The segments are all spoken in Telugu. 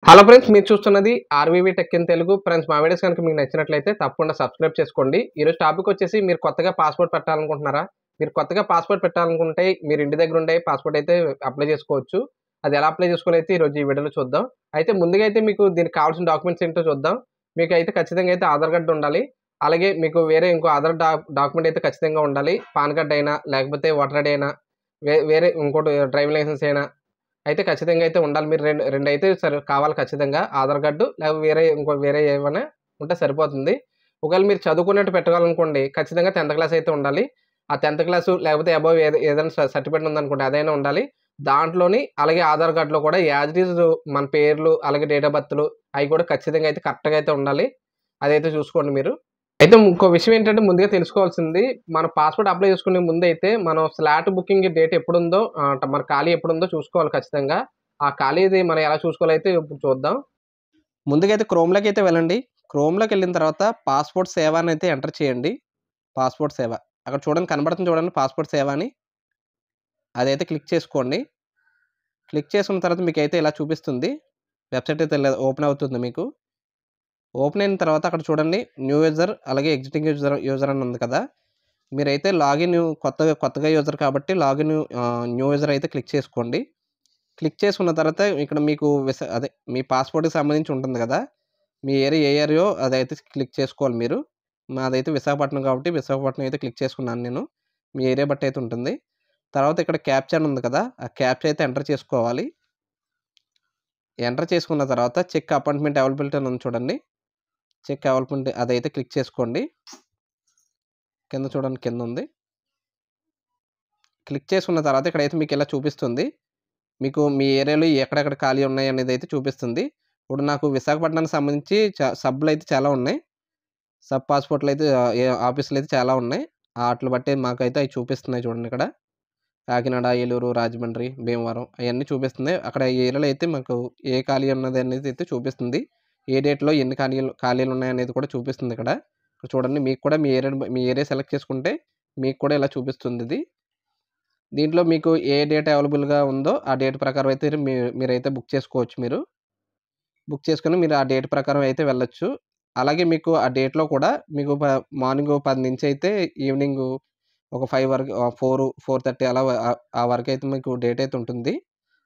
హలో ఫ్రెండ్స్, మీరు చూస్తున్నది ఆర్వీవీ టెక్ ఇన్ తెలుగు. ఫ్రెండ్స్, మా వీడియోస్ కనుక మీకు నచ్చినట్లయితే తప్పకుండా సబ్స్క్రైబ్ చేసుకోండి. ఈరోజు టాపిక్ వచ్చేసి, మీరు కొత్తగా పాస్పోర్ట్ పెట్టాలనుకుంటున్నారా? మీరు కొత్తగా పాస్పోర్ట్ పెట్టాలనుకుంటే మీరు ఇంటి దగ్గర ఉండే పాస్పోర్ట్ అయితే అప్లై చేసుకోవచ్చు. అది ఎలా అప్లై చేసుకోవాలైతే ఈరోజు ఈ వీడియోలో చూద్దాం. అయితే ముందుగా అయితే మీకు దీనికి కావాల్సిన డాక్యుమెంట్స్ ఏంటో చూద్దాం. మీకు అయితే ఖచ్చితంగా అయితే ఆధార్ కార్డు ఉండాలి. అలాగే మీకు వేరే ఇంకో ఆధార్ డాక్యుమెంట్ అయితే ఖచ్చితంగా ఉండాలి. పాన్ కార్డ్ అయినా, లేకపోతే ఓటర్ ఐడి అయినా, వేరే ఇంకోటి డ్రైవింగ్ లైసెన్స్ అయినా అయితే ఖచ్చితంగా అయితే ఉండాలి. మీరు రెండు అయితే కావాలి ఖచ్చితంగా. ఆధార్ కార్డు లేకపోతే వేరే ఏమైనా ఉంటే సరిపోతుంది. ఒకవేళ మీరు చదువుకున్నట్టు పెట్టాలనుకోండి, ఖచ్చితంగా 10th క్లాస్ అయితే ఉండాలి. ఆ 10th క్లాసు లేకపోతే అబోవ్ ఏదైనా సర్టిఫికేట్ ఉందనుకోండి, అదైనా ఉండాలి. దాంట్లోని అలాగే ఆధార్ కార్డులో కూడా యాజ్ ఇట్ ఈజ్ మన పేర్లు, అలాగే డేట్ ఆఫ్ బర్త్లు అవి కూడా ఖచ్చితంగా అయితే కరెక్ట్‌గా అయితే ఉండాలి. అదైతే చూసుకోండి మీరు. అయితే ఇంకో విషయం ఏంటంటే, ముందుగా తెలుసుకోవాల్సింది, మన పాస్‌పోర్ట్ అప్లై చేసుకునే ముందైతే మనం స్లాట్ బుకింగ్ డేట్ ఎప్పుడుందో, మన ఖాళీ ఎప్పుడుందో చూసుకోవాలి ఖచ్చితంగా. ఆ ఖాళీది మనం ఎలా చూసుకోవాలైతే ఇప్పుడు చూద్దాం. ముందుగా అయితే క్రోమ్‌లోకి అయితే వెళ్ళండి. క్రోమ్‌లోకి వెళ్ళిన తర్వాత పాస్‌పోర్ట్ సేవ అని అయితే ఎంటర్ చేయండి. పాస్‌పోర్ట్ సేవ. అక్కడ చూడండి, కనబడుతుంది చూడండి పాస్‌పోర్ట్ సేవ అని. అదైతే క్లిక్ చేసుకోండి. క్లిక్ చేసుకున్న తర్వాత మీకైతే ఇలా చూపిస్తుంది. వెబ్‌సైట్ అయితే ఇలా ఓపెన్ అవుతుంది మీకు. ఓపెన్ అయిన తర్వాత అక్కడ చూడండి, న్యూ యూజర్ అలాగే ఎగ్జిస్టింగ్ యూజర్ అని ఉంది కదా! మీరైతే లాగిన్ కొత్తగా యూజర్ కాబట్టి న్యూ యూజర్ అయితే క్లిక్ చేసుకోండి. క్లిక్ చేసుకున్న తర్వాత ఇక్కడ మీకు మీ పాస్‌పోర్ట్‌కి సంబంధించి ఉంటుంది కదా! మీ ఏరియా ఏ ఏరియాయో అదైతే క్లిక్ చేసుకోవాలి మీరు. మాదైతే విశాఖపట్నం కాబట్టి విశాఖపట్నం అయితే క్లిక్ చేసుకున్నాను నేను. మీ ఏరియా బట్టి అయితే ఉంటుంది. తర్వాత ఇక్కడ క్యాప్చా అని ఉంది కదా! ఆ క్యాప్చా అయితే ఎంటర్ చేసుకోవాలి. ఎంటర్ చేసుకున్న తర్వాత చెక్ అపాయింట్మెంట్ అవైలబిలిటీ అని ఉంది చూడండి. చెక్ అవైలబిలిటీ అదైతే క్లిక్ చేసుకోండి. కింద చూడండి, కింద ఉంది. క్లిక్ చేసుకున్న తర్వాత ఇక్కడైతే మీకు ఇలా చూపిస్తుంది. మీకు మీ ఏరియాలో ఎక్కడెక్కడ ఖాళీ ఉన్నాయి అనేది అయితే చూపిస్తుంది. ఇప్పుడు నాకు విశాఖపట్నానికి సంబంధించి సబ్‌లు అయితే చాలా ఉన్నాయి. సబ్ పాస్‌పోర్ట్‌లు అయితే ఆఫీసులు అయితే చాలా ఉన్నాయి. ఆటిని బట్టి మాకైతే అవి చూపిస్తున్నాయి చూడండి ఇక్కడ. కాకినాడ, ఏలూరు, రాజమండ్రి, భీమవరం అయన్నీ చూపిస్తున్నాయి. అక్కడ ఈ ఏరియాలో అయితే మాకు ఏ ఖాళీ ఉన్నది అనేది అయితే చూపిస్తుంది. ఏ డేట్‌లో ఎన్ని ఖాళీలు ఉన్నాయనేది కూడా చూపిస్తుంది ఇక్కడ. ఇక్కడ చూడండి, మీకు కూడా మీ ఏరియా సెలెక్ట్ చేసుకుంటే మీకు కూడా ఇలా చూపిస్తుంది ఇది. దీంట్లో మీకు ఏ డేట్ అవైలబుల్‌గా ఉందో ఆ డేట్ ప్రకారం అయితే మీరైతే బుక్ చేసుకోవచ్చు మీరు. బుక్ చేసుకొని మీరు ఆ డేట్ ప్రకారం అయితే వెళ్ళొచ్చు. అలాగే మీకు ఆ డేట్‌లో కూడా మీకు మార్నింగ్ 10 నుంచి అయితే ఈవినింగ్ ఒక 5 వరకు 4:30 అలా ఆ వరకైతే మీకు డేట్ అయితే ఉంటుంది.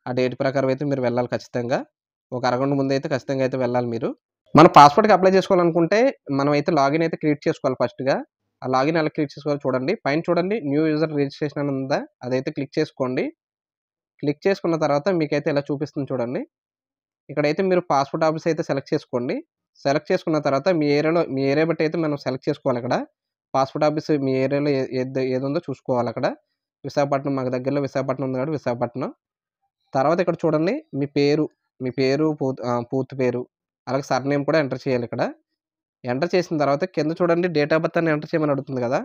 ఆ డేట్ ప్రకారం అయితే మీరు వెళ్ళాలి ఖచ్చితంగా. ఒక అరగంట ముందైతే ఖచ్చితంగా అయితే వెళ్ళాలి మీరు. మన పాస్‌పోర్ట్‌కి అప్లై చేసుకోవాలనుకుంటే మనమైతే లాగిన్ అయితే క్రియేట్ చేసుకోవాలి ఫస్ట్‌గా. ఆ లాగిన్ ఎలా క్రియేట్ చేసుకోవాలో చూడండి. పైన చూడండి, న్యూ యూజర్ రిజిస్ట్రేషన్ అని ఉందా? అదైతే క్లిక్ చేసుకోండి. క్లిక్ చేసుకున్న తర్వాత మీకైతే ఇలా చూపిస్తుంది చూడండి. ఇక్కడైతే మీరు పాస్‌పోర్ట్ ఆఫీస్ అయితే సెలెక్ట్ చేసుకోండి. సెలెక్ట్ చేసుకున్న తర్వాత మీ ఏరియా బట్టి అయితే మనం సెలెక్ట్ చేసుకోవాలక్కడ. పాస్‌పోర్ట్ ఆఫీస్ మీ ఏరియాలో ఏదుందో చూసుకోవాలక్కడ. విశాఖపట్నం మాకు దగ్గరలో విశాఖపట్నం ఉంది కాబట్టి విశాఖపట్నం. తర్వాత ఇక్కడ చూడండి, మీ పేరు పూర్తి పేరు, అలాగే సర్‌నేమ్ కూడా ఎంటర్ చేయాలిక్కడ. ఎంటర్ చేసిన తర్వాత కింద చూడండి, డేట్ ఆఫ్ బర్త్ అని ఎంటర్ చేయమని అడుగుతుంది కదా!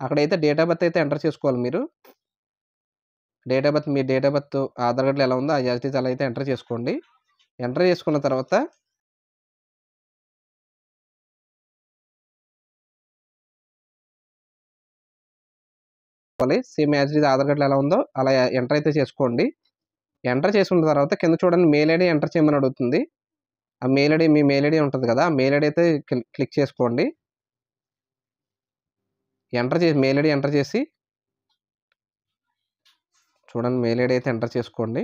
అక్కడైతే డేట్ ఆఫ్ బర్త్ అయితే ఎంటర్ చేసుకోవాలి మీరు. మీ డేట్ ఆఫ్ బర్త్ ఆధార్ కార్డ్‌లో ఎలా ఉందో యాజ్ ఇట్ ఈజ్ అలా అయితే ఎంటర్ చేసుకోండి. ఎంటర్ చేసుకున్న తర్వాత same as it is Aadhaar కార్డ్‌లో ఎలా ఉందో అలా ఎంటర్ అయితే చేసుకోండి. ఎంటర్ చేసుకున్న తర్వాత కింద చూడండి, మెయిల్ ఐడీ ఎంటర్ చేయమని అడుగుతుంది. ఆ మీ మెయిల్ ఐడీ ఉంటది కదా! ఆ మెయిల్ ఐడీ అయితే క్లిక్ చేసుకోండి. మెయిల్ ఐడీ ఎంటర్ చేసి చూడండి, మెయిల్ ఐడీ అయితే ఎంటర్ చేసుకోండి.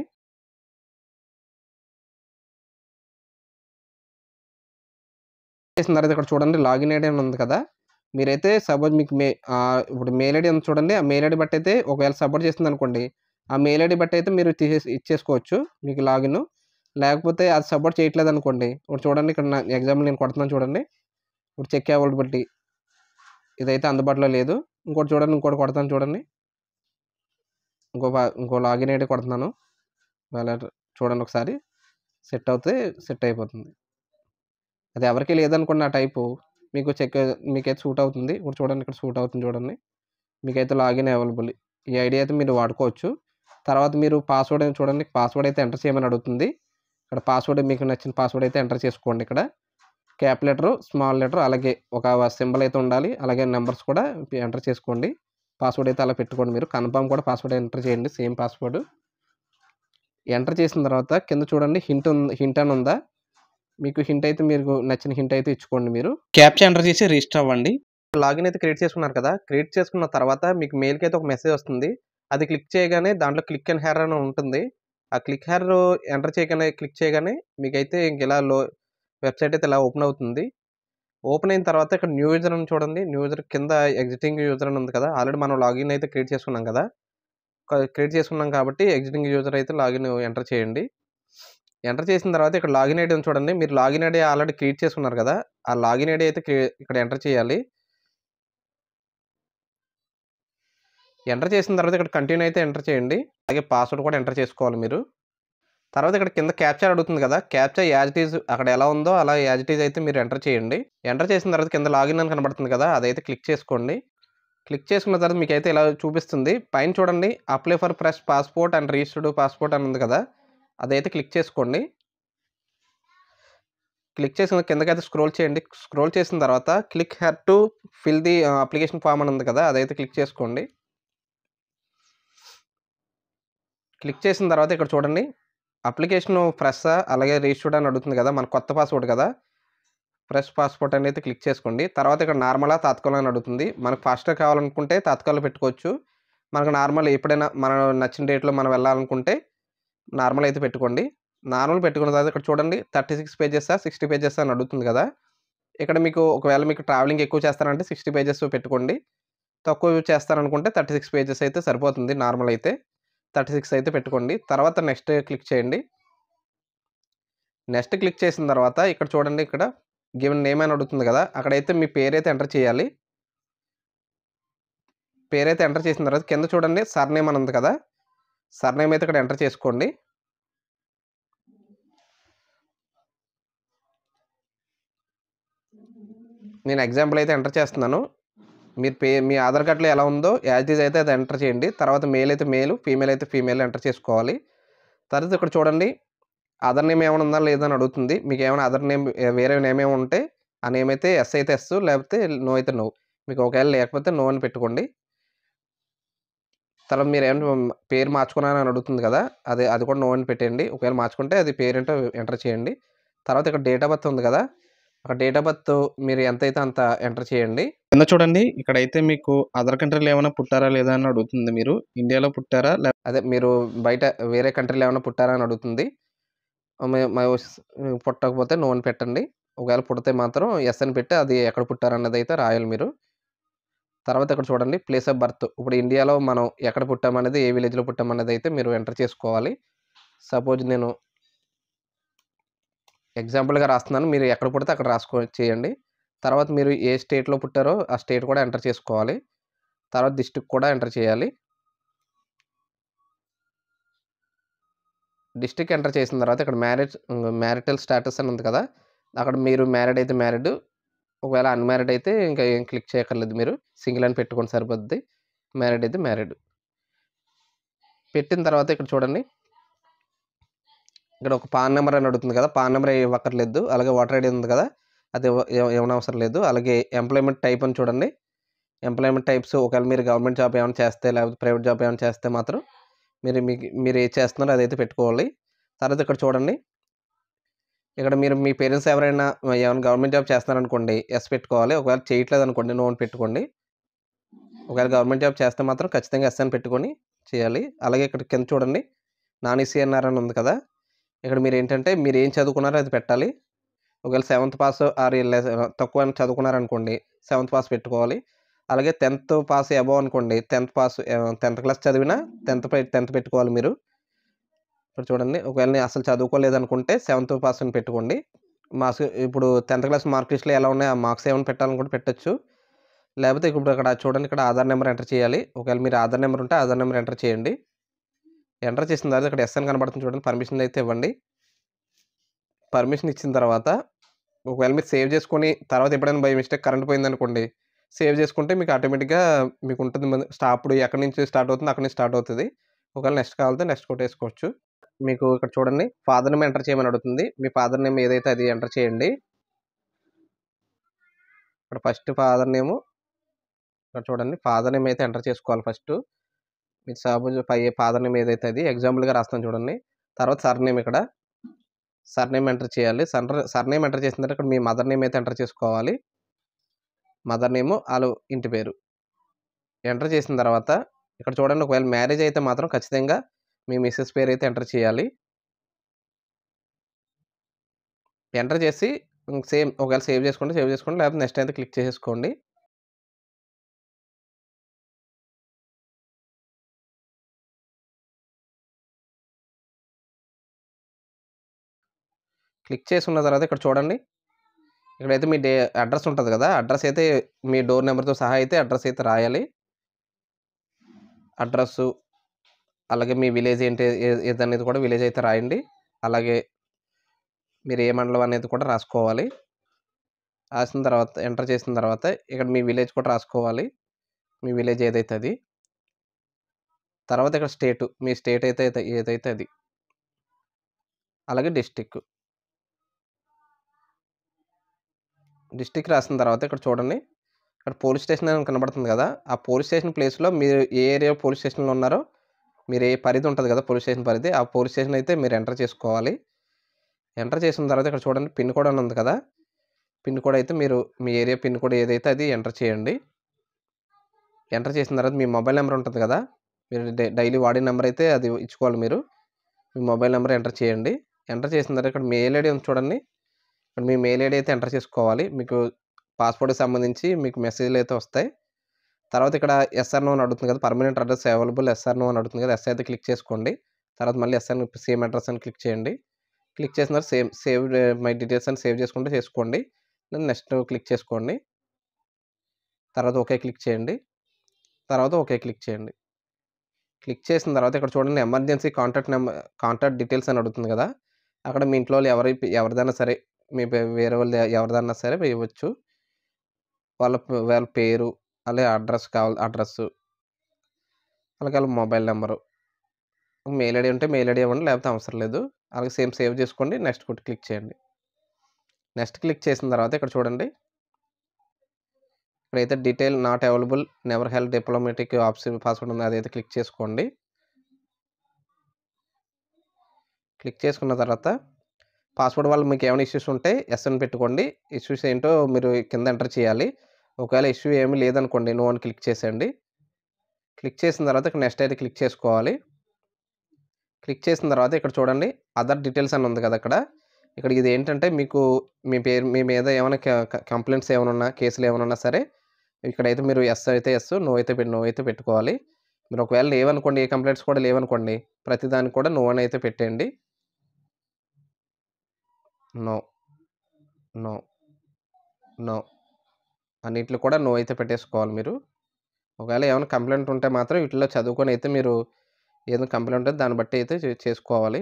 చేసిన తర్వాత ఇక్కడ చూడండి, లాగిన్ ఐడీ అని ఉంది కదా! మీరైతే సపోజ్ మీకు ఇప్పుడు మెయిల్ ఐడీ ఉంది చూడండి. ఆ మెయిల్ ఐడీ బట్టి అయితే ఒకవేళ సపోర్ట్ చేసిందనుకోండి, ఆ మెయిల్ ఐడీ బట్టి అయితే మీరు ఇచ్చేసుకోవచ్చు మీకు లాగిన్. లేకపోతే అది సపోర్ట్ చేయట్లేదనుకోండి, ఇప్పుడు చూడండి, ఇక్కడ ఎగ్జాంపుల్ నేను కొడుతున్నాను చూడండి. ఇప్పుడు చెక్ అవైలబిలిటీ ఇదైతే అందుబాటులో లేదు. ఇంకోటి కొడతాను చూడండి. ఇంకో లాగిన్ ఐడీ కొడుతున్నాను. చూడండి ఒకసారి. సెట్ అయిపోతుంది. అది ఎవరికీ లేదనుకోండి ఆ టైపు, మీకైతే సూట్ అవుతుంది. ఇప్పుడు చూడండి, ఇక్కడ సూట్ అవుతుంది చూడండి. మీకైతే లాగిన్ అవైలబుల్. ఈ ఐడీ అయితే మీరు వాడుకోవచ్చు. తర్వాత మీరు పాస్వర్డ్ అని చూడండి. పాస్వర్డ్ అయితే ఎంటర్ చేయమని అడుగుతుంది. ఇక్కడ మీకు నచ్చిన పాస్వర్డ్ అయితే ఎంటర్ చేసుకోండి ఇక్కడ. క్యాప్ లెటరు, స్మాల్ లెటర్ అలాగే ఒక సింబల్ అయితే ఉండాలి. అలాగే నంబర్స్ కూడా ఎంటర్ చేసుకోండి. పాస్వర్డ్ అయితే అలా పెట్టుకోండి మీరు. కన్ఫర్మ్ కూడా పాస్వర్డ్ ఎంటర్ చేయండి, సేమ్ పాస్వర్డ్. ఎంటర్ చేసిన తర్వాత కింద చూడండి, హింట్ అని ఉందా? మీకు హింట్ అయితే మీకు నచ్చిన హింట్ అయితే ఇచ్చుకోండి మీరు. క్యాప్చా ఎంటర్ చేసి రిజిస్టర్ అవ్వండి. లాగిన్ అయితే క్రియేట్ చేసుకున్నారు కదా! క్రియేట్ చేసుకున్న తర్వాత మీకు మెయిల్‌కి అయితే ఒక మెసేజ్ వస్తుంది. అది క్లిక్ చేయగానే దాంట్లో క్లిక్ అండ్ హెర్ అని ఉంటుంది. ఆ క్లిక్ హెర్ ఎంటర్ చేయగానే క్లిక్ చేయగానే మీకైతే ఇంక ఇలా వెబ్‌సైట్ అయితే ఇలా ఓపెన్ అవుతుంది. ఓపెన్ అయిన తర్వాత ఇక్కడ న్యూ యూజర్ అని చూడండి. న్యూ యూజర్ కింద ఎగ్జిస్టింగ్ యూజర్ అని ఉంది కదా! ఆల్రెడీ మనం లాగిన్ అయితే క్రియేట్ చేసుకున్నాం కదా! క్రియేట్ చేసుకున్నాం కాబట్టి ఎగ్జిస్టింగ్ యూజర్ అయితే లాగిన్ ఎంటర్ చేయండి. ఎంటర్ చేసిన తర్వాత ఇక్కడ లాగిన్ ఐడీ ఉంది చూడండి. మీరు లాగిన్ ఐడీ ఆల్రెడీ క్రియేట్ చేసుకున్నారు కదా! ఆ లాగిన్ ఐడీ అయితే ఇక్కడ ఎంటర్ చేయాలి. ఎంటర్ చేసిన తర్వాత ఇక్కడ కంటిన్యూ అయితే ఎంటర్ చేయండి. అలాగే పాస్వర్డ్ కూడా ఎంటర్ చేసుకోవాలి మీరు. తర్వాత ఇక్కడ కింద క్యాప్చా అడుగుతుంది కదా! క్యాప్చా యాజ్ ఇట్ ఈజ్ అక్కడ ఎలా ఉందో అలా యాజ్ ఇట్ ఈజ్ అయితే మీరు ఎంటర్ చేయండి. ఎంటర్ చేసిన తర్వాత కింద లాగిన్ అని కనబడుతుంది కదా! అదైతే క్లిక్ చేసుకోండి. క్లిక్ చేసుకున్న తర్వాత మీకైతే ఇలా చూపిస్తుంది. పైన చూడండి apply for fresh passport and registered passport అని ఉంది కదా! అదైతే క్లిక్ చేసుకోండి. క్లిక్ చేసిన కిందకైతే స్క్రోల్ చేయండి. స్క్రోల్ చేసిన తర్వాత click here to fill the application form అని ఉంది కదా! అదైతే క్లిక్ చేసుకోండి. క్లిక్ చేసిన తర్వాత ఇక్కడ చూడండి అప్లికేషను ఫ్రెషా అలాగే రిజిస్టర్డ్ అని అడుగుతుంది కదా! మన కొత్త పాస్‌వర్డ్ కదా! ఫ్రెష్ పాస్‌పోర్ట్ అని అయితే క్లిక్ చేసుకోండి. తర్వాత ఇక్కడ నార్మలా, తాత్కాలం అని అడుగుతుంది. మనకు ఫాస్ట్‌గా కావాలనుకుంటే తాత్కాలం పెట్టుకోవచ్చు. మనకు నార్మల్ ఎప్పుడైనా మనం నచ్చిన డేట్‌లో మనం వెళ్ళాలనుకుంటే నార్మల్ అయితే పెట్టుకోండి. నార్మల్ పెట్టుకున్న తర్వాత ఇక్కడ చూడండి 36 పేజెసా, 60 పేజెసా అని అడుగుతుంది కదా! ఇక్కడ మీకు ఒకవేళ మీకు ట్రావెలింగ్ ఎక్కువ చేస్తారంటే 60 పేజెస్ పెట్టుకోండి. తక్కువ చేస్తారనుకుంటే 36 పేజెస్ అయితే సరిపోతుంది నార్మల్ అయితే. 36 అయితే పెట్టుకోండి. తర్వాత నెక్స్ట్ క్లిక్ చేయండి. నెక్స్ట్ క్లిక్ చేసిన తర్వాత ఇక్కడ చూడండి ఇక్కడ గివెన్ నేమ్ అని అడుగుతుంది కదా! అక్కడైతే మీ పేరైతే ఎంటర్ చేయాలి. పేరైతే ఎంటర్ చేసిన తర్వాత కింద చూడండి సర్‌నేమ్ అని ఉంది కదా! సర్‌నేమ్ అయితే ఇక్కడ ఎంటర్ చేసుకోండి. నేను ఎగ్జాంపుల్ అయితే ఎంటర్ చేస్తున్నాను. మీ ఆధార్ కార్డ్‌లో ఎలా ఉందో యాజ్ ఇట్ ఈజ్ అయితే అది ఎంటర్ చేయండి. తర్వాత మేల్ అయితే మేల్, ఫీమేల్ అయితే ఫీమేల్ ఎంటర్ చేసుకోవాలి. తర్వాత ఇక్కడ చూడండి అదర్ నేమ్ ఏమైనా ఉందా లేదా అని అడుగుతుంది. మీకేమైనా అదర్ నేమ్ వేరే నేమ్ ఏమైనా ఉంటే ఆ నేమ్ అయితే యెస్ అయితే యెస్ లేకపోతే నో అయితే నో. మీకు ఒకవేళ లేకపోతే నో అని పెట్టుకోండి. తర్వాత మీరేమన్నా పేరు మార్చుకున్నారని అడుగుతుంది కదా! అది కూడా నో అని పెట్టేయండి. ఒకవేళ మార్చుకుంటే అది పేరేంటో ఎంటర్ చేయండి. తర్వాత ఇక్కడ డేట్ ఆఫ్ బర్త్ ఉంది కదా! అక్కడ డేట్ ఆఫ్ బర్త్ మీరు ఎంతైతే అంత ఎంటర్ చేయండి. కింద చూడండి ఇక్కడైతే మీకు అదర్ కంట్రీలో ఏమైనా పుట్టారా లేదా అని అడుగుతుంది. మీరు ఇండియాలో పుట్టారా? అదే మీరు బయట వేరే కంట్రీలో ఏమైనా పుట్టారా అని అడుగుతుంది. మే మ పుట్టకపోతే నో అని పెట్టండి. ఒకవేళ పుడితే మాత్రం యెస్ అని పెట్టి అది ఎక్కడ పుట్టారన్నదైతే రాయాలి మీరు. తర్వాత ఇక్కడ చూడండి ప్లేస్ ఆఫ్ బర్త్. ఇప్పుడు ఇండియాలో మనం ఎక్కడ పుట్టామనేది, ఏ విలేజ్‌లో పుట్టామనేదైతే మీరు ఎంటర్ చేసుకోవాలి. సపోజ్ నేను ఎగ్జాంపుల్‌గా రాస్తున్నాను. మీరు ఎక్కడ పుడితే అక్కడ చేయండి. తర్వాత మీరు ఏ స్టేట్‌లో పుట్టారో ఆ స్టేట్ కూడా ఎంటర్ చేసుకోవాలి. తర్వాత డిస్ట్రిక్ట్ కూడా ఎంటర్ చేయాలి. డిస్ట్రిక్ట్ ఎంటర్ చేసిన తర్వాత ఇక్కడ మ్యారిటల్ స్టేటస్ అని ఉంది కదా! అక్కడ మీరు మ్యారీడ్ అయితే మ్యారీడ్. ఒకవేళ అన్‌మ్యారీడ్ అయితే ఇంకా ఏం క్లిక్ చేయక్కర్లేదు మీరు. సింగిల్ అని పెట్టుకుంటే సరిపోద్ది. మ్యారీడ్ అయితే మ్యారీడ్. పెట్టిన తర్వాత ఇక్కడ చూడండి. ఇక్కడ ఒక పాన్ నంబర్ అని అడుగుతుంది కదా! పాన్ నంబర్ ఇవ్వక్కర్లేదు. అలాగే ఓటర్ ఐడీ ఉంది కదా! అది ఇవ్వనవసరం లేదు. అలాగే ఎంప్లాయ్‌మెంట్ టైప్ అని చూడండి. ఎంప్లాయ్‌మెంట్ టైప్స్ ఒకవేళ మీరు గవర్నమెంట్ జాబ్ ఏమైనా చేస్తే లేకపోతే ప్రైవేట్ జాబ్ ఏమైనా చేస్తే మాత్రం మీరు ఏది చేస్తున్నారో అదైతే పెట్టుకోవాలి. తర్వాత ఇక్కడ చూడండి. ఇక్కడ మీరు మీ పేరెంట్స్ ఎవరైనా ఏమైనా గవర్నమెంట్ జాబ్ చేస్తున్నారనుకోండి యెస్ పెట్టుకోవాలి. ఒకవేళ చేయట్లేదనుకోండి నో అని పెట్టుకోండి. ఒకవేళ గవర్నమెంట్ జాబ్ చేస్తే మాత్రం ఖచ్చితంగా యెస్ అని పెట్టుకొని చేయాలి. అలాగే ఇక్కడ కింద చూడండి నాన్ ఈసీఎన్ఆర్ అని ఉంది కదా! ఇక్కడ మీరేంటంటే మీరేం చదువుకున్నారో అది పెట్టాలి. ఒకవేళ సెవెంత్ పాస్ ఆర్ తక్కువ చదువుకున్నారనుకోండి, సెవెంత్ పాస్ పెట్టుకోవాలి. అలాగే 10థ్ పాస్ అబోవ్ అనుకోండి, 10థ్ క్లాస్ చదివినా 10థ్ పెట్టుకోవాలి మీరు. ఇక్కడ చూడండి ఒకవేళ నేను అసలు చదువుకోలేదనుకుంటే సెవెంత్ పాస్ అని పెట్టుకోండి. ఇప్పుడు 10థ్ క్లాస్ మార్క్ లిస్ట్‌లో ఎలా ఉన్నాయో ఆ మార్క్స్ ఏమైనా పెట్టాలనుకుంటే పెట్టొచ్చు. లేకపోతే ఇప్పుడు అక్కడ చూడండి ఇక్కడ ఆధార్ నెంబర్ ఎంటర్ చేయాలి. ఒకవేళ మీరు ఆధార్ నెంబర్ ఉంటే ఆధార్ నెంబర్ ఎంటర్ చేయండి. ఎంటర్ చేసిన తర్వాత ఇక్కడ యెస్ అని కనబడుతుంది చూడండి పర్మిషన్ అయితే ఇవ్వండి. పర్మిషన్ ఇచ్చిన తర్వాత ఒకవేళ మీరు సేవ్ చేసుకొని తర్వాత ఎప్పుడైనా బై మిస్టేక్ కరెంట్ పోయిందనుకోండి, సేవ్ చేసుకుంటే మీకు ఆటోమేటిక్‌గా మీకుంటుంది అప్పుడు ఎక్కడి నుంచి స్టార్ట్ అవుతుందో అక్కడి నుంచి స్టార్ట్ అవుతది. ఒకవేళ నెక్స్ట్ కావాలంటే నెక్స్ట్ కొట్టేసుకోవచ్చు. మీకు ఇక్కడ చూడండి ఫాదర్ నేమ్ ఎంటర్ చేయమని అడుగుతుంది. మీ ఫాదర్ నేమ్ ఏదైతే అది ఎంటర్ చేయండి. ఇక్కడ ఫస్ట్ ఫాదర్ నేము ఇక్కడ చూడండి ఫాదర్ నేమ్ అయితే ఎంటర్ చేసుకోవాలి ఫస్టు. మీరు సపోజ్ ఫాదర్ నేమ్ ఏదైతే అది ఎగ్జాంపుల్‌గా రాస్తున్నాను చూడండి. తర్వాత సర్‌నేమ్ ఇక్కడ. సర్నేమ్ ఎంటర్ చేయాలి. సర్నేమ్ ఎంటర్ చేసిన తర్వాత ఇక్కడ మీ మదర్ నేమ్ అయితే ఎంటర్ చేసుకోవాలి. మదర్ నేము ఆళ్ళు ఇంటి పేరు ఎంటర్ చేసిన తర్వాత ఇక్కడ చూడండి, ఒకవేళ మ్యారేజ్ అయితే మాత్రం ఖచ్చితంగా మీ మిసెస్ పేరైతే ఎంటర్ చేయాలి. ఎంటర్ చేసి సేమ్ ఒకవేళ సేవ్ చేసుకోండి, లేకపోతే నెక్స్ట్ అయితే క్లిక్ చేసేసుకోండి. క్లిక్ చేసుకున్న తర్వాత ఇక్కడ చూడండి, ఇక్కడైతే మీ అడ్రస్ ఉంటది కదా! అడ్రస్ అయితే మీ డోర్ నంబర్‌తో సహా అయితే అడ్రస్ అయితే రాయాలి. అడ్రస్సు, అలాగే మీ విలేజ్ ఏంటి ఏదనేది కూడా విలేజ్ అయితే రాయండి. అలాగే మీరు ఏ మండలం అనేది కూడా రాసుకోవాలి. రాసిన తర్వాత ఎంటర్ చేసిన తర్వాత ఇక్కడ మీ విలేజ్ కూడా రాసుకోవాలి. మీ విలేజ్ ఏదైతే అది. తర్వాత ఇక్కడ స్టేటు, మీ స్టేట్ అయితే ఏదైతే అది. అలాగే డిస్ట్రిక్ట్. డిస్ట్రిక్ట్ రాసిన తర్వాత ఇక్కడ చూడండి, ఇక్కడ పోలీస్ స్టేషన్ అని కనబడుతుంది కదా! ఆ పోలీస్ స్టేషన్ ప్లేస్‌లో మీరు ఏ ఏరియా పోలీస్ స్టేషన్‌లో ఉన్నారో, మీరు ఏ పరిధి ఉంటది కదా! పోలీస్ స్టేషన్ పరిధి. ఆ పోలీస్ స్టేషన్ అయితే మీరు ఎంటర్ చేసుకోవాలి. ఎంటర్ చేసిన తర్వాత ఇక్కడ చూడండి, పిన్ కోడ్ అని ఉంది కదా! పిన్ కోడ్ అయితే మీరు మీ ఏరియా పిన్ కోడ్ ఏదైతే అది ఎంటర్ చేయండి. ఎంటర్ చేసిన తర్వాత మీ మొబైల్ నంబర్ ఉంటది కదా! మీరు డైలీ వాడే నంబర్ అయితే అది ఇచ్చుకోవాలి మీరు. మీ మొబైల్ నంబర్ ఎంటర్ చేయండి. ఎంటర్ చేసిన తర్వాత ఇక్కడ మెయిల్ ఐడీ ఉంది చూడండి. ఇక్కడ మీ మెయిల్ ఐడీ అయితే ఎంటర్ చేసుకోవాలి. మీకు పాస్‌పోర్ట్‌కి సంబంధించి మీకు మెసేజ్‌లు అయితే వస్తాయి. తర్వాత ఇక్కడ యెస్ ఆర్ నో అని అడుగుతుంది కదా! Permanent address available yes or no అని అడుగుతుంది కదా! యెస్ అయితే క్లిక్ చేసుకోండి. తర్వాత మళ్ళీ యెస్ అని సేమ్ అడ్రెస్ అని క్లిక్ చేయండి. క్లిక్ చేసిన తర్వాత సేవ్ మై డీటెయిల్స్ అని సేవ్ చేసుకుంటే చేసుకోండి. దెన్ నెక్స్ట్ క్లిక్ చేసుకోండి. తర్వాత ఓకే క్లిక్ చేయండి. తర్వాత ఓకే క్లిక్ చేయండి. క్లిక్ చేసిన తర్వాత ఇక్కడ చూడండి, ఎమర్జెన్సీ కాంటాక్ట్ డీటెయిల్స్ అని అడుగుతుంది కదా! అక్కడ మీ ఇంట్లో వాళ్ళు ఎవరిదైనా సరే, మీ వేరే వాళ్ళది ఎవరిదన్నా సరే వేయవచ్చు. వాళ్ళ పేరు, అలాగే అడ్రస్సు, అలాగే ఆళ్ళ మొబైల్ నంబరు. మెయిల్ ఐడీ ఉంటే మెయిల్ ఐడీ ఇవ్వండి. లేకపోతే అవసరం లేదు. అలాగే సేవ్ చేసుకోండి. నెక్స్ట్ క్లిక్ చేయండి. నెక్స్ట్ క్లిక్ చేసిన తర్వాత ఇక్కడ చూడండి, ఇక్కడైతే detail not available, never held diplomatic password ఉంది. అదైతే క్లిక్ చేసుకోండి. క్లిక్ చేసుకున్న తర్వాత పాస్‌వర్డ్ వల్ల మీకేమైనా ఇష్యూస్ ఉంటే యెస్ అని పెట్టుకోండి. ఇష్యూస్ ఏంటో మీరు కింద ఎంటర్ చేయాలి. ఒకవేళ ఇష్యూ ఏమీ లేదనుకోండి, నో అని క్లిక్ చేసేయండి. క్లిక్ చేసిన తర్వాత ఇక్కడ నెక్స్ట్ అయితే క్లిక్ చేసుకోవాలి. క్లిక్ చేసిన తర్వాత ఇక్కడ చూడండి, అదర్ డీటెయిల్స్ అని ఉంది కదా! ఇక్కడ ఇదేంటంటే మీకు మీ పేరు, మీ మీద ఏమైనా కంప్లెయింట్స్ ఏమైనా ఉన్నా, కేసులు ఏమైనా ఉన్నా సరే, ఇక్కడైతే మీరు యెస్ అయితే యెస్, నో అయితే పెట్టుకోవాలి. మీరు ఒకవేళ లేవనుకోండి, ఏ కంప్లెయింట్స్ కూడా లేవనుకోండి, ప్రతిదానికి కూడా నో అని అయితే పెట్టేయండి. నో, నో, నో అన్నిట్లో కూడా నో అయితే పెట్టేసుకోవాలి మీరు. ఒకవేళ ఏమైనా కంప్లెయింట్ ఉంటే మాత్రం వీటిలో చదువుకొని అయితే మీరు ఏదో కంప్లెయింట్ ఉంటే దాన్ని బట్టి అయితే చేసుకోవాలి.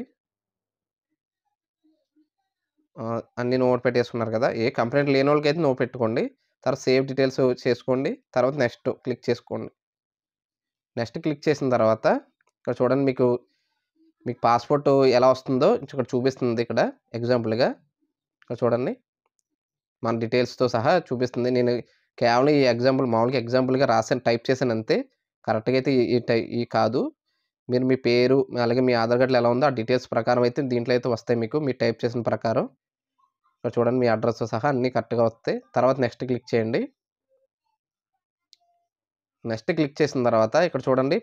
అన్నీ నో పెట్టేసుకున్నారు కదా! ఏ కంప్లెయింట్ లేనోళ్ళకైతే నో పెట్టుకోండి. తర్వాత సేవ్ డీటెయిల్స్ చేసుకోండి. తర్వాత నెక్స్ట్ క్లిక్ చేసుకోండి. నెక్స్ట్ క్లిక్ చేసిన తర్వాత ఇక్కడ చూడండి, మీకు పాస్‌పోర్ట్ ఎలా వస్తుందో ఇక్కడ చూపిస్తుంది ఇక్కడ ఎగ్జాంపుల్‌గా. ఇక్కడ చూడండి, మన డీటెయిల్స్‌తో సహా చూపిస్తుంది. నేను కేవలం ఈ మామూలుగా ఎగ్జాంపుల్‌గా రాసాను, టైప్ చేశాను అంతే. కరెక్ట్‌గా అయితే ఈ కాదు. మీరు మీ పేరు, అలాగే మీ ఆధార్ కార్డ్‌లో ఎలా ఉందో ఆ డీటెయిల్స్ ప్రకారం అయితే దీంట్లో అయితే వస్తాయి మీకు. మీరు టైప్ చేసిన ప్రకారం. ఇక్కడ చూడండి, మీ అడ్రస్‌తో సహా అన్నీ కరెక్ట్‌గా వస్తాయి. తర్వాత నెక్స్ట్ క్లిక్ చేయండి. నెక్స్ట్ క్లిక్ చేసిన తర్వాత ఇక్కడ చూడండి,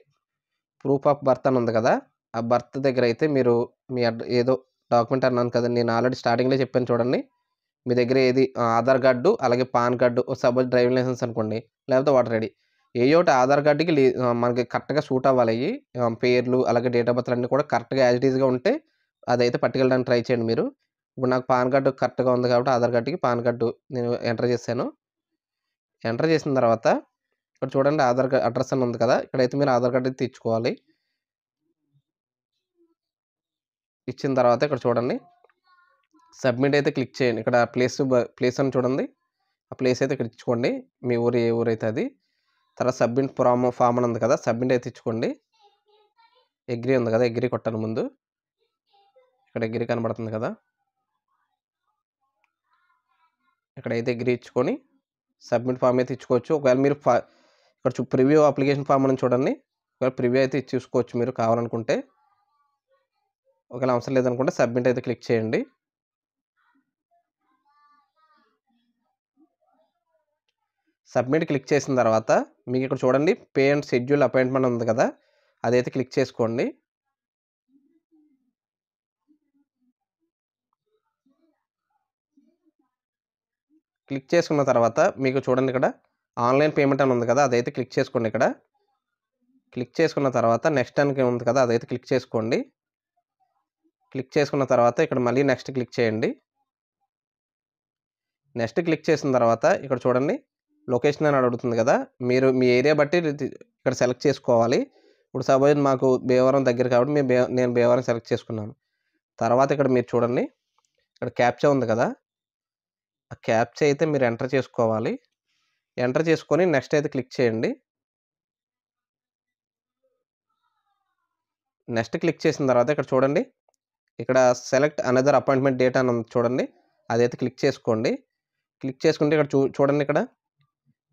ప్రూఫ్ ఆఫ్ బర్త్ అని ఉంది కదా! ఆ బర్త్ దగ్గర అయితే మీరు మీ ఏదో డాక్యుమెంట్ అన్నాను కదండీ! నేను ఆల్రెడీ స్టార్టింగ్‌లో చెప్పాను చూడండి. మీ దగ్గర ఏది ఆధార్ కార్డు, అలాగే PAN card, suppose driving licence అనుకోండి, లేకపోతే ఓటర్ ఐడీ. ఏయో ఒకటి ఆధార్ కార్డ్‌కి మనకి కరెక్ట్‌గా సూట్ అవ్వాలయ్యి. పేర్లు, అలాగే డేట్ ఆఫ్ బర్త్‌లు అన్నీ కూడా కరెక్ట్‌గా యాజ్ ఇట్ ఈస్‌గా ఉంటే అదైతే పట్టుకెళ్ళడానికి ట్రై చేయండి మీరు. ఇప్పుడు నాకు పాన్ కార్డ్ కరెక్ట్‌గా ఉంది కాబట్టి ఆధార్ కార్డ్‌కి పాన్ కార్డ్ నేను ఎంటర్ చేశాను. ఎంటర్ చేసిన తర్వాత ఇక్కడ చూడండి, అడ్రస్ అని ఉంది కదా! ఇక్కడైతే మీరు ఆధార్ కార్డ్ అయితే ఇచ్చుకోవాలి. ఇచ్చిన తర్వాత ఇక్కడ చూడండి, సబ్మిట్ అయితే క్లిక్ చేయండి. ఇక్కడ ప్లేస్ అని చూడండి. ఆ ప్లేస్ అయితే ఇక్కడ ఇచ్చుకోండి. మీ ఊరు ఏ ఊరైతే అది. తర్వాత సబ్మిట్ ఫార్మ్ అని ఉంది కదా! సబ్మిట్ అయితే ఇచ్చుకోండి. అగ్రీ ఉంది కదా! అగ్రీ కొట్టాలి ముందు. ఇక్కడ అగ్రీ కనబడుతుంది కదా! ఇక్కడైతే అగ్రీ ఇచ్చుకొని సబ్మిట్ ఫార్మ్ అయితే ఇచ్చుకోవచ్చు. ఒకవేళ మీరు ఇక్కడ ప్రివ్యూ అప్లికేషన్ ఫార్మ్ అని చూడండి. ఒకవేళ ప్రివ్యూ అయితే ఇచ్చేసుకోవచ్చు మీరు కావాలనుకుంటే. ఒకవేళ అవసరం లేదనుకుంటే సబ్మిట్ అయితే క్లిక్ చేయండి. సబ్మిట్ క్లిక్ చేసిన తర్వాత మీకు ఇక్కడ చూడండి పే అండ్ షెడ్యూల్ అపాయింట్మెంట్ ఉంది కదా, అదైతే క్లిక్ చేసుకోండి. క్లిక్ చేసుకున్న తర్వాత మీకు చూడండి ఇక్కడ ఆన్లైన్ పేమెంట్ అని ఉంది కదా, అదైతే క్లిక్ చేసుకోండి. ఇక్కడ క్లిక్ చేసుకున్న తర్వాత నెక్స్ట్ అని ఉంది కదా, అదైతే క్లిక్ చేసుకోండి. క్లిక్ చేసుకున్న తర్వాత ఇక్కడ మళ్ళీ నెక్స్ట్ క్లిక్ చేయండి. నెక్స్ట్ క్లిక్ చేసిన తర్వాత ఇక్కడ చూడండి లొకేషన్ అని అడుగుతుంది కదా, మీరు మీ ఏరియా బట్టి ఇక్కడ సెలెక్ట్ చేసుకోవాలి. ఇప్పుడు సపోజ్ మాకు భీమవరం దగ్గర కాబట్టి నేను భీమవరం సెలెక్ట్ చేసుకున్నాను. తర్వాత ఇక్కడ మీరు చూడండి ఇక్కడ క్యాప్చా ఉంది కదా, ఆ క్యాప్చా అయితే మీరు ఎంటర్ చేసుకోవాలి. ఎంటర్ చేసుకొని నెక్స్ట్ అయితే క్లిక్ చేయండి. నెక్స్ట్ క్లిక్ చేసిన తర్వాత ఇక్కడ చూడండి ఇక్కడ సెలెక్ట్ అనదర్ అపాయింట్మెంట్ డేట్ అని ఉంది చూడండి, అదైతే క్లిక్ చేసుకోండి. క్లిక్ చేసుకుంటే ఇక్కడ చూడండి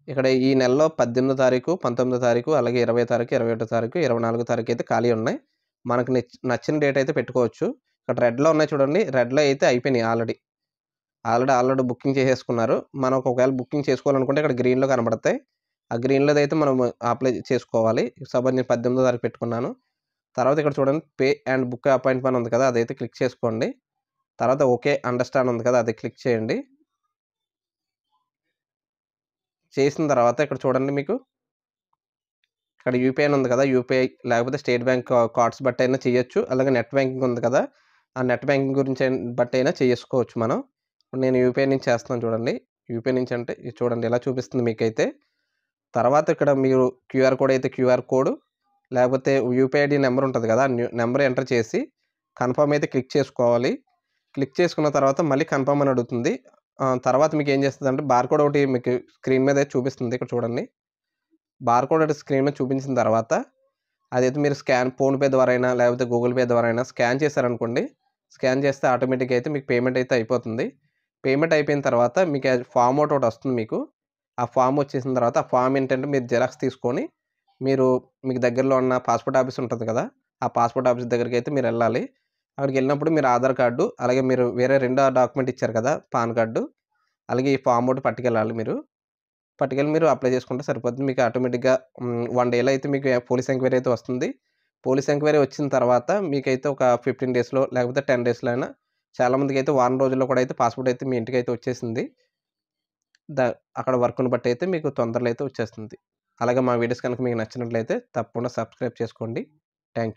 ఇక్కడ ఈ నెలలో 18వ తారీఖు, 19వ తారీఖు, అలాగే 20వ తారీఖు, 21వ తారీఖు, 24వ తారీఖు అయితే ఖాళీ ఉన్నాయి. మనకు నచ్చిన డేట్ అయితే పెట్టుకోవచ్చు. ఇక్కడ రెడ్లో ఉన్నాయి చూడండి, రెడ్లో అయితే అయిపోయినాయి ఆల్రెడీ బుకింగ్ చేసేసుకున్నారు. మనం ఒకవేళ బుకింగ్ చేసుకోవాలనుకుంటే ఇక్కడ గ్రీన్లో కనబడతాయి. ఆ గ్రీన్లో అయితే మనం అప్లై చేసుకోవాలి. సపోజ్ నేను 18వ తారీఖు పెట్టుకున్నాను. తర్వాత ఇక్కడ చూడండి పే అండ్ బుక్ అపాయింట్మెంట్ ఉంది కదా, అదైతే క్లిక్ చేసుకోండి. తర్వాత ఓకే అండర్స్టాండ్ ఉంది కదా, అది క్లిక్ చేయండి. చేసిన తర్వాత ఇక్కడ చూడండి మీకు ఇక్కడ యూపీఐ ఉంది కదా, యూపీఐ లేకపోతే స్టేట్ బ్యాంక్ కార్డ్స్ బట్టి అయినా చేయొచ్చు. అలాగే నెట్ బ్యాంకింగ్ ఉంది కదా, ఆ నెట్ బ్యాంకింగ్ గురించి బట్టి అయినా చేసుకోవచ్చు మనం. నేను యూపీఐ నుంచి చేస్తున్నాను చూడండి. యూపీఐ నుంచి అంటే ఇది చూడండి ఇలా చూపిస్తుంది మీకైతే. తర్వాత ఇక్కడ మీరు క్యూఆర్ కోడ్ అయితే క్యూఆర్ కోడ్ లేకపోతే యూపీఐ ఐడి నెంబర్ ఉంటుంది కదా, నెంబర్ ఎంటర్ చేసి కన్ఫర్మ్ అయితే క్లిక్ చేసుకోవాలి. క్లిక్ చేసుకున్న తర్వాత మళ్ళీ కన్ఫర్మ్ అని అడుగుతుంది. తర్వాత మీకు ఏం చేస్తుంది అంటే బార్కోడ్ ఒకటి మీకు స్క్రీన్ మీద చూపిస్తుంది. ఇక్కడ చూడండి బార్కోడ్ ఒకటి స్క్రీన్ మీద చూపించిన తర్వాత అదైతే మీరు ఫోన్పే ద్వారా అయినా లేకపోతే గూగుల్ పే ద్వారా అయినా స్కాన్ చేశారనుకోండి, స్కాన్ చేస్తే ఆటోమేటిక్గా అయితే మీకు పేమెంట్ అయితే అయిపోతుంది. పేమెంట్ అయిపోయిన తర్వాత మీకు ఫామ్ ఒకటి వస్తుంది మీకు. ఆ ఫామ్ వచ్చేసిన తర్వాత ఆ ఫామ్ ఏంటంటే మీరు జిరాక్స్ తీసుకొని మీకు దగ్గరలో ఉన్న పాస్పోర్ట్ ఆఫీస్ ఉంటుంది కదా, ఆ పాస్పోర్ట్ ఆఫీస్ దగ్గరికి అయితే మీరు వెళ్ళాలి. అక్కడికి వెళ్ళినప్పుడు మీరు ఆధార్ కార్డు అలాగే మీరు వేరే 2 డాక్యుమెంట్ ఇచ్చారు కదా, పాన్ కార్డు అలాగే ఈ ఫామ్ ఒకటి పట్టుకెళ్ళాలి. పట్టుకెళ్ళి మీరు అప్లై చేసుకుంటే సరిపోతుంది. మీకు ఆటోమేటిక్గా 1 డేలో అయితే మీకు పోలీస్ ఎంక్వైరీ అయితే వస్తుంది. పోలీస్ ఎంక్వైరీ వచ్చిన తర్వాత మీకైతే ఒక 15 డేస్లో లేకపోతే 10 డేస్లో అయినా, చాలామందికి అయితే వారం రోజుల్లో కూడా అయితే పాస్పోర్ట్ అయితే మీ ఇంటికి అయితే వచ్చేసింది. అక్కడ వర్క్ను బట్టి అయితే మీకు తొందరలో అయితే వచ్చేస్తుంది. అలాగే మా వీడియోస్ కనుక మీకు నచ్చినట్లయితే తప్పకుండా సబ్స్క్రైబ్ చేసుకోండి. Thank you.